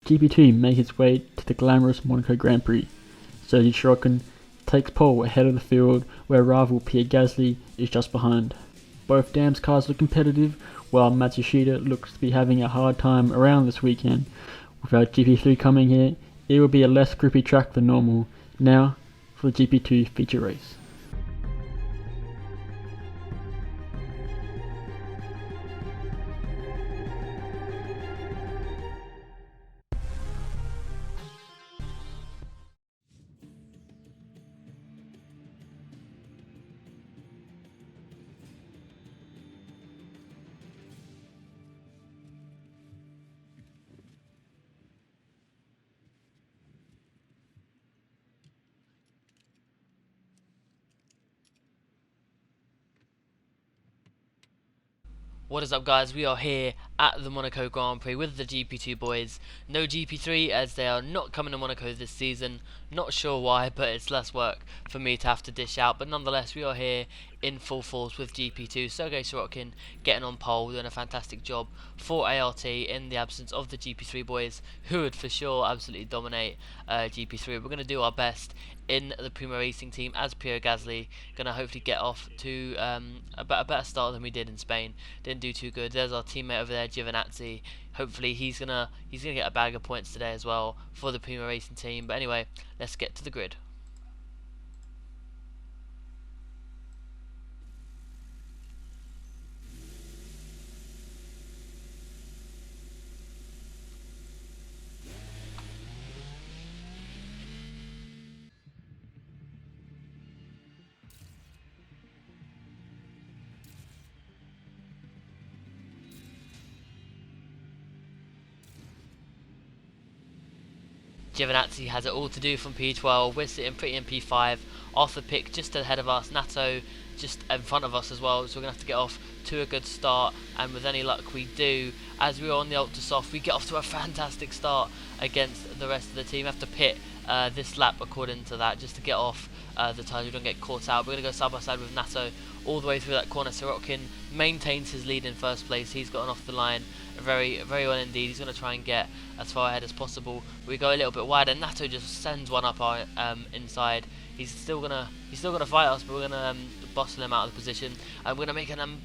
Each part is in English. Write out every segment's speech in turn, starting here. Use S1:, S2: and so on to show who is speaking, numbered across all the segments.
S1: GP2 makes its way to the glamorous Monaco Grand Prix. Sergei Sorokin takes pole ahead of the field, where rival Pierre Gasly is just behind. Both Dam's cars look competitive, while Matsushita looks to be having a hard time around this weekend. Without GP3 coming here, it will be a less grippy track than normal. Now, for the GP2 feature race.
S2: What is up, guys? We are here at the Monaco Grand Prix with the GP2 boys. No GP3 as they are not coming to Monaco this season. Not sure why, but it's less work for me to have to dish out. But nonetheless, we are here in full force with GP2. Sergei Sorokin getting on pole, doing a fantastic job for ART in the absence of the GP3 boys, who would for sure absolutely dominate GP3. We're going to do our best in the Prima Racing team as Pierre Gasly. Going to hopefully get off to a better start than we did in Spain. Didn't do too good. There's our teammate over there, Giovinazzi. Hopefully he's gonna get a bag of points today as well for the Prima Racing team. But anyway, let's get to the grid. Giovinazzi has it all to do from P12. We're sitting pretty in P5. Arthur Pick just ahead of us. Nato just in front of us as well. So we're going to have to get off to a good start. And with any luck we do, as we're on the ultra soft, we get off to a fantastic start against the rest of the team. We have to pit this lap according to that just to get off the tyres. We don't get caught out. We're going to go side by side with Nato all the way through that corner. Sorokin maintains his lead in first place. He's gotten off the line very well indeed. He's going to try and get as far ahead as possible. We go a little bit wide and Nato just sends one up our inside. He's still gonna fight us, but we're gonna bustle him out of the position, and we're gonna make an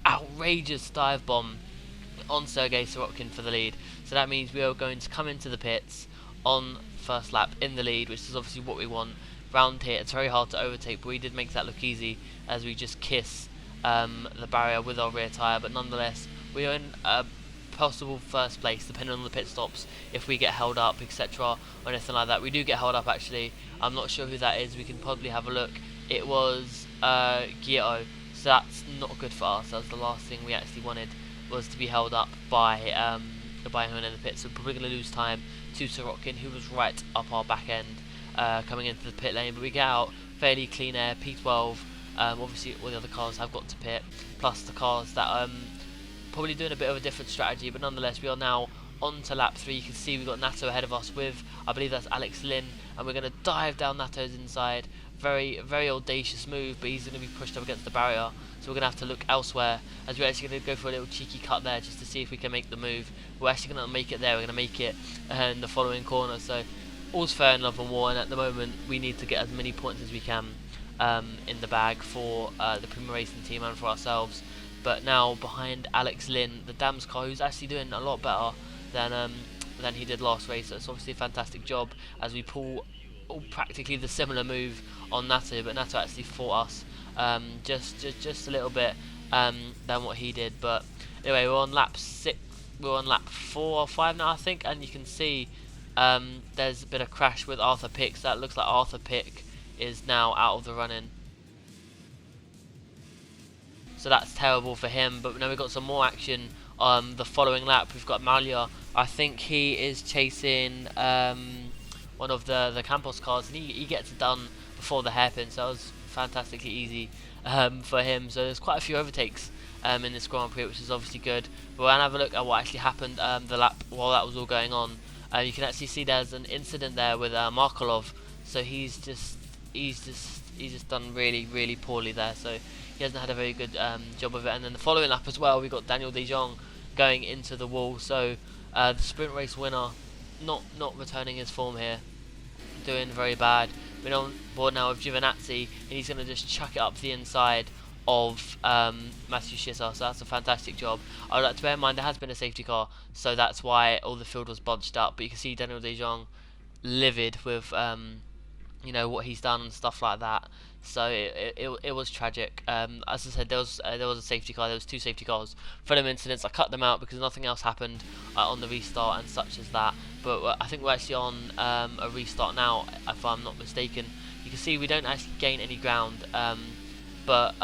S2: outrageous dive bomb on Sergei Sorokin for the lead. So that means we are going to come into the pits on first lap in the lead, which is obviously what we want. Round here, it's very hard to overtake, but we did make that look easy as we just kiss the barrier with our rear tyre. But nonetheless, we are in possible first place depending on the pit stops, if we get held up, etc., or anything like that. We do get held up actually. I'm not sure who that is. We can probably have a look. It was Gio, so that's not good for us. That was the last thing we actually wanted, was to be held up by who in the pit. So we're probably going to lose time to Sorokin, who was right up our back end coming into the pit lane. But we get out fairly clean air, P12. Obviously all the other cars have got to pit, plus the cars that probably doing a bit of a different strategy, but nonetheless we are now on to lap 3. You can see we've got Nato ahead of us with, I believe that's Alex Lynn, and we're going to dive down Nato's inside. Very audacious move, but he's going to be pushed up against the barrier, so we're going to have to look elsewhere, as we're actually going to go for a little cheeky cut there just to see if we can make the move. We're actually going to make it there. We're going to make it in the following corner, so all's fair in love and war, and at the moment we need to get as many points as we can in the bag for the Prima Racing team and for ourselves. But now behind Alex Lynn, the Dams car, who's actually doing a lot better than he did last race. So it's obviously a fantastic job as we pull practically the similar move on Nato, but Nato actually fought us just a little bit than what he did. But anyway, we're on lap 6. We're on lap 4 or 5 now, I think, and you can see there's a bit of crash with Arthur Pick. So that looks like Arthur Pick is now out of the running. So that's terrible for him. But now we've got some more action on the following lap. We've got Malia. I think he is chasing one of the Campos cars, and he gets it done before the hairpin. So that was fantastically easy for him. So there's quite a few overtakes in this Grand Prix, which is obviously good. But we'll have a look at what actually happened the lap while that was all going on. You can actually see there's an incident there with Markolov. So he's just done really poorly there. So he hasn't had a very good job of it. And then the following lap as well, we got Daniel De Jong going into the wall. So the sprint race winner not returning his form here, doing very bad. We're on board now with Giovinazzi, and he's going to just chuck it up the inside of Matthew Schissler, so that's a fantastic job. I would like to bear in mind there has been a safety car, so that's why all the field was bunched up, but you can see Daniel De Jong livid with what he's done and stuff like that. So it was tragic. As I said, there was a safety car. There was 2 safety cars for them incidents. I cut them out because nothing else happened on the restart and such as that. But I think we're actually on a restart now, if I'm not mistaken. You can see we don't actually gain any ground, but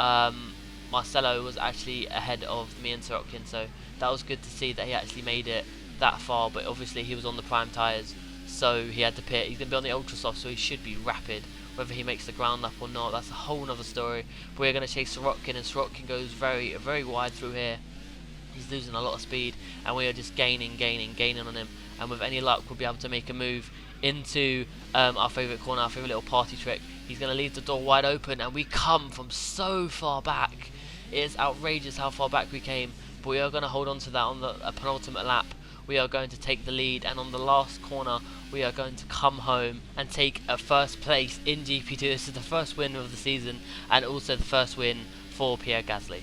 S2: Marcelo was actually ahead of me and Sorokin, so that was good to see that he actually made it that far. But obviously he was on the prime tyres, so he had to pit. He's going to be on the ultra soft, so he should be rapid. Whether he makes the ground up or not, that's a whole nother story. But we're going to chase Sorokin, and Sorokin goes very wide through here. He's losing a lot of speed, and we are just gaining on him. And with any luck, we'll be able to make a move into our favourite corner, our favourite little party trick. He's going to leave the door wide open, and we come from so far back. It is outrageous how far back we came, but we are going to hold on to that on the penultimate lap. We are going to take the lead, and on the last corner we are going to come home and take a first place in GP2. This is the first win of the season, and also the first win for Pierre Gasly.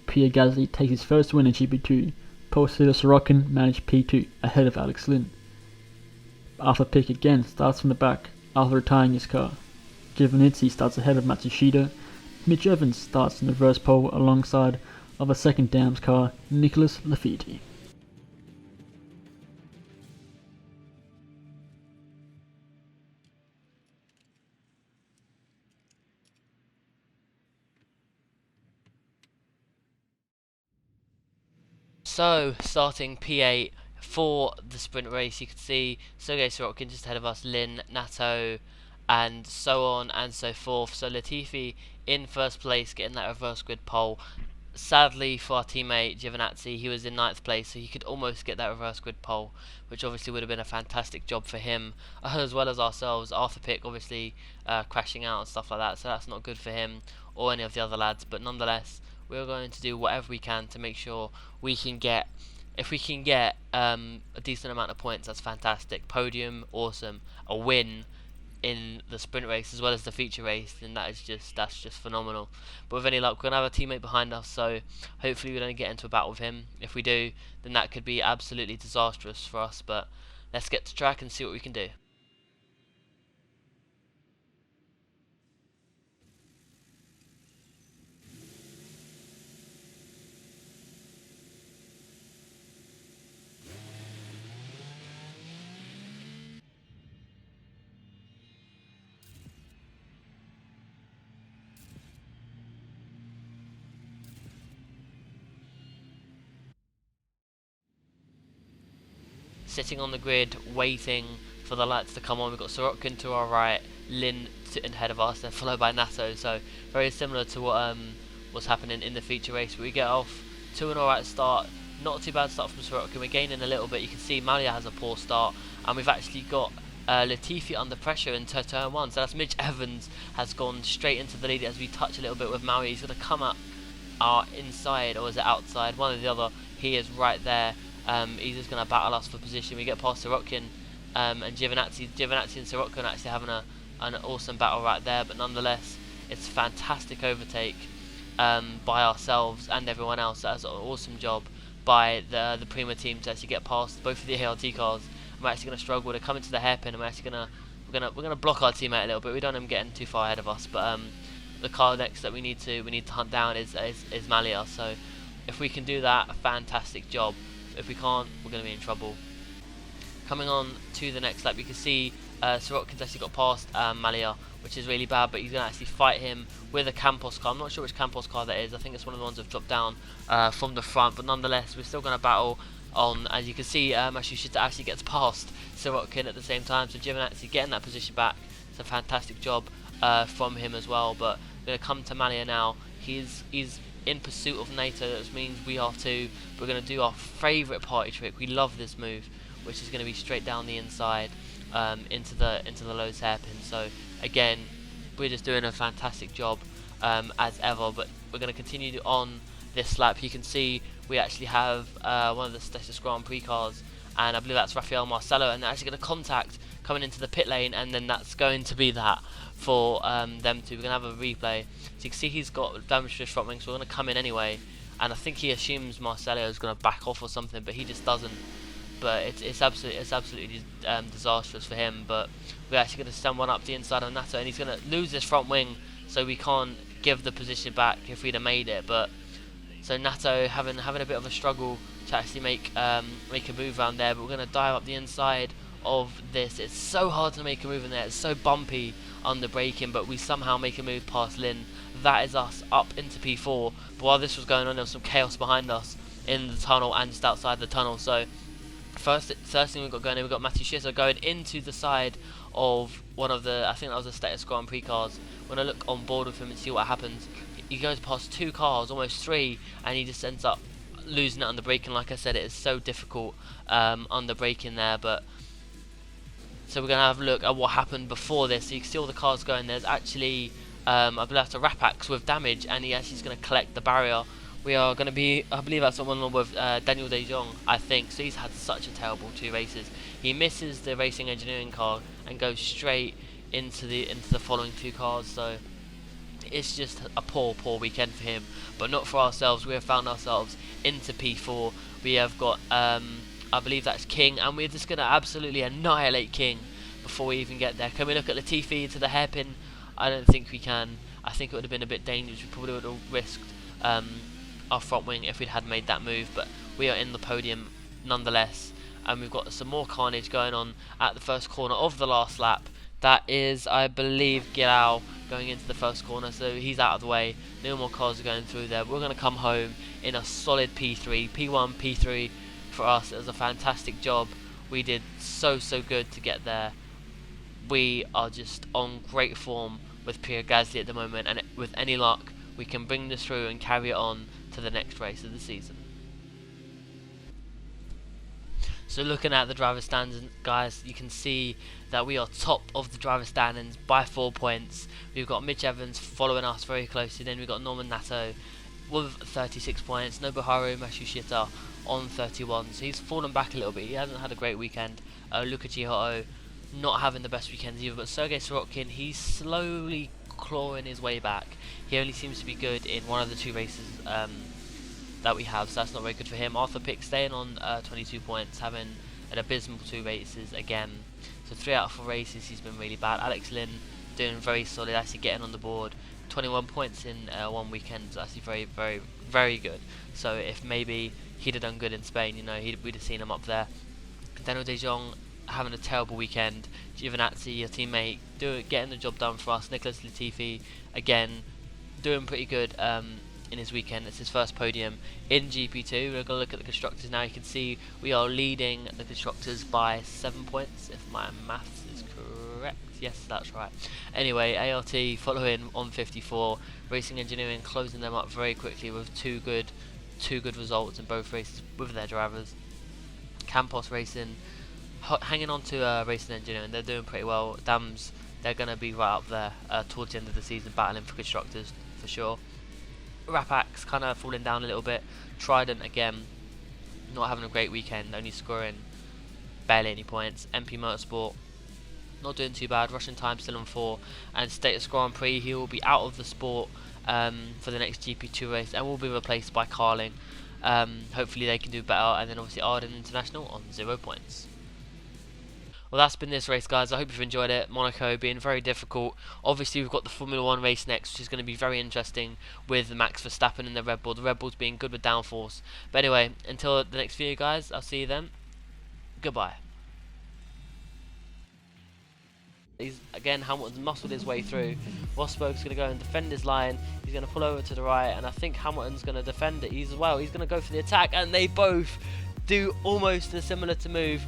S1: Pierre Gasly takes his first win in GP2. Pole sitter Sorokin managed P2 ahead of Alex Lynn. Arthur Pick again starts from the back after retiring his car. Giovinazzi starts ahead of Matsushita. Mitch Evans starts in the reverse pole alongside of a second Dams car, Nicolas Lafiti.
S2: So, starting P8 for the sprint race, you can see Sergei Sorokin just ahead of us, Lynn, Nato, and so on and so forth. So Latifi in first place, getting that reverse grid pole. Sadly for our teammate Giovinazzi, he was in 9th place, so he could almost get that reverse grid pole, which obviously would have been a fantastic job for him, as well as ourselves. Arthur Pick obviously crashing out and stuff like that, so that's not good for him or any of the other lads, but nonetheless, we're going to do whatever we can to make sure we can get, if we can get a decent amount of points, that's fantastic. Podium, awesome. A win in the sprint race as well as the feature race, and that's just phenomenal. But with any luck, we're gonna have a teammate behind us, so hopefully we don't get into a battle with him. If we do, then that could be absolutely disastrous for us, but let's get to track and see what we can do. Sitting on the grid, waiting for the lights to come on. We've got Sorokin to our right, Lynn sitting ahead of us, then followed by Nato. So very similar to what was happening in the feature race. But we get off to an alright start. Not too bad start from Sorokin. We're gaining a little bit. You can see Malia has a poor start, and we've actually got Latifi under pressure into turn 1. So that's Mitch Evans has gone straight into the lead as we touch a little bit with Maui. He's going to come up our inside, or is it outside? One or the other. He is right there. He's just going to battle us for position. We get past Sorokin and Giovinazzi. Giovinazzi and Sorokin actually having an awesome battle right there, but nonetheless, it's a fantastic overtake by ourselves and everyone else. That's an awesome job by the Prima team to actually get past both of the ART cars. We're actually going to struggle to come into the hairpin, and we're going to block our teammate a little bit. We don't want him getting too far ahead of us, but the car next that we need to hunt down is Malia. So if we can do that, a fantastic job. If we can't, we're going to be in trouble. Coming on to the next lap, you can see Sorokin's actually got past Malia which is really bad, but he's going to actually fight him with a Campos car. I'm not sure which Campos car that is. I think it's one of the ones that dropped down from the front, but nonetheless, we're still going to battle on. As you can see, Matsushita actually gets past Sirotkin at the same time, so Giovinazzi getting that position back. It's a fantastic job from him as well, but we're going to come to Malia now. He's in pursuit of NATO, that means we are too. We're going to do our favourite party trick. We love this move, which is going to be straight down the inside into the low hairpin. So again, we're just doing a fantastic job as ever, but we're going to continue on this lap. You can see we actually have one of the Status Grand Prix cars, and I believe that's Rafael Marcelo, and they're actually going to contact coming into the pit lane, and then that's going to be that for them two. We're going to have a replay. So you can see he's got damage to his front wing, so we're going to come in anyway, and I think he assumes Marcelo is going to back off or something, but he just doesn't. But it's absolutely disastrous for him. But we're actually going to send one up the inside of Nato, and he's going to lose his front wing, so we can't give the position back if we'd have made it. But so Nato having a bit of a struggle to actually make a move around there, but we're going to dive up the inside of this. It's so hard to make a move in there. It's so bumpy under braking, but we somehow make a move past Lin. That is us up into P4. But while this was going on, there was some chaos behind us in the tunnel and just outside the tunnel. So first thing we've got going in, we've got Matsushita going into the side of one of the, I think that was the Status Grand Prix cars. When I look on board with him and see what happens, he goes past two cars, almost three, and he just ends up losing it under braking. Like I said, it is so difficult under braking there. But so we're going to have a look at what happened before this. So you can see all the cars going. There's actually I believe that's a Rapax with damage, and he actually is going to collect the barrier. We are going to be, I believe that's someone with Daniel De Jong, I think. So he's had such a terrible 2 races. He misses the racing engineering car and goes straight into the following 2 cars. So it's just a poor weekend for him, but not for ourselves. We have found ourselves into P4. We have got I believe that's King, and we're just going to absolutely annihilate King before we even get there. Can we look at Latifi into the hairpin? I don't think we can. I think it would have been a bit dangerous. We probably would have risked our front wing if we'd had made that move, but we are in the podium nonetheless, and we've got some more carnage going on at the first corner of the last lap. That is, I believe, Gilao going into the first corner, so he's out of the way. No more cars are going through there. We're going to come home in a solid P3, P1, P3 for us. It was a fantastic job. We did so good to get there. We are just on great form with Pierre Gasly at the moment, and with any luck, we can bring this through and carry it on to the next race of the season. So looking at the driver standings, guys, you can see that we are top of the driver standings by 4 points. We've got Mitch Evans following us very closely. Then we've got Norman Nato with 36 points. Nobuharu Matsushita on 31. So he's fallen back a little bit. He hasn't had a great weekend. Luka Chihoto not having the best weekends either. But Sergei Sorokin, he's slowly clawing his way back. He only seems to be good in one of the 2 races that we have, so that's not very good for him. Arthur Pick staying on 22 points, having an abysmal 2 races again. So 3 out of 4 races he's been really bad. Alex Lynn doing very solid, actually getting on the board. 21 points in 1 weekend is actually very good. So if maybe he'd have done good in Spain, you know, we'd have seen him up there. Daniel De Jong having a terrible weekend. Giovinazzi, your teammate, getting the job done for us. Nicholas Latifi again doing pretty good in his weekend. It's his first podium in GP2. We're going to look at the constructors now. You can see we are leading the constructors by 7 points, if my maths is correct. Yes, that's right. Anyway, ART following on 54. Racing Engineering closing them up very quickly with two good results in both races with their drivers. Campos Racing hanging on to Racing Engineering. They're doing pretty well. Dams, they're going to be right up there towards the end of the season, battling for constructors for sure. Rapax kind of falling down a little bit. Trident again, not having a great weekend, only scoring barely any points. MP Motorsport not doing too bad. Russian Time still on 4, and Status Grand Prix, he will be out of the sport for the next GP2 race and will be replaced by Carling. Hopefully they can do better, and then obviously Arden International on 0 points. Well, that's been this race, guys. I hope you've enjoyed it. Monaco being very difficult. Obviously, we've got the Formula 1 race next, which is going to be very interesting with Max Verstappen and the Red Bull. The Red Bull's being good with downforce. But anyway, until the next video, guys, I'll see you then. Goodbye. Again, Hamilton's muscled his way through. Rosberg's going to go and defend his line. He's going to pull over to the right, and I think Hamilton's going to defend it as well. He's going to go for the attack, and they both do almost a similar to move.